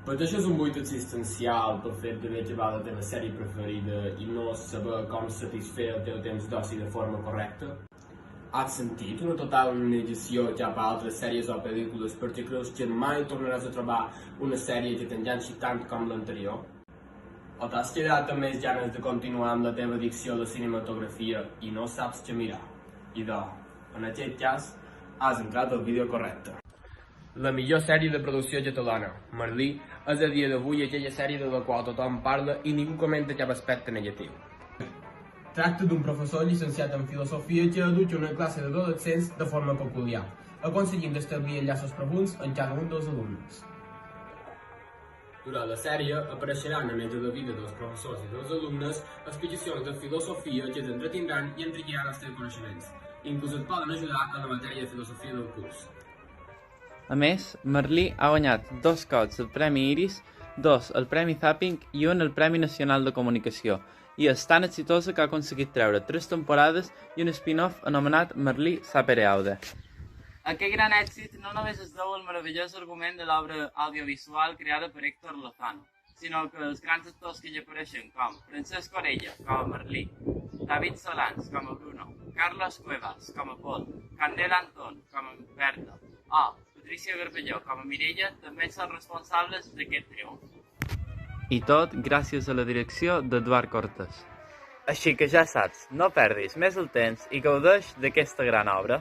Pateixes un buit existencial pel fet d'haver acabat la teva sèrie preferida i no saber com satisfer el teu temps d'oci de forma correcta? Has sentit una total negació cap a altres sèries o pel·lícules perquè creus que mai tornaràs a trobar una sèrie que t'enganxi tant com l'anterior? O t'has quedat amb més ganes de continuar amb la teva addicció a la cinematografia i no saps què mirar? En aquest cas, has entrat al vídeo correcte. La millor sèrie de producció catalana, Merlí, és a dia d'avui aquella sèrie de la qual tothom parla i ningú comenta cap aspecte negatiu. Tracta d'un professor llicenciat en filosofia que educa una classe d'adolescents de forma peculiar, aconseguint establir enllaços profunds en cada un dels alumnes. Durant la sèrie apareixeran, a més de la vida dels professors i dels alumnes, explicacions de filosofia que t'entretindran i enriquiran els teus coneixements. Inclús et poden ajudar en la matèria de filosofia del curs. A més, Merlí ha guanyat 2 cops el Premi Iris, 2 el Premi Zapping i 1 el Premi Nacional de Comunicació, i és tan exitosa que ha aconseguit treure 3 temporades i un spin-off anomenat Merlí Sapere Aude. Aquest gran èxit no només es deu al meravellós argument de l'obra audiovisual creada per Héctor Lozano, sinó que els grans actors que hi apareixen, com Francesc Orella, com a Merlí, David Solans, com a Bruno, Carlos Cuevas, com a Paul, Candela Antón, com a Berta, o Patricia Garbelló, com a Mireia, també són responsables d'aquest triomf. I tot gràcies a la direcció d'Eduard Cortés. Així que ja saps, no perdis més el temps i gaudeix d'aquesta gran obra.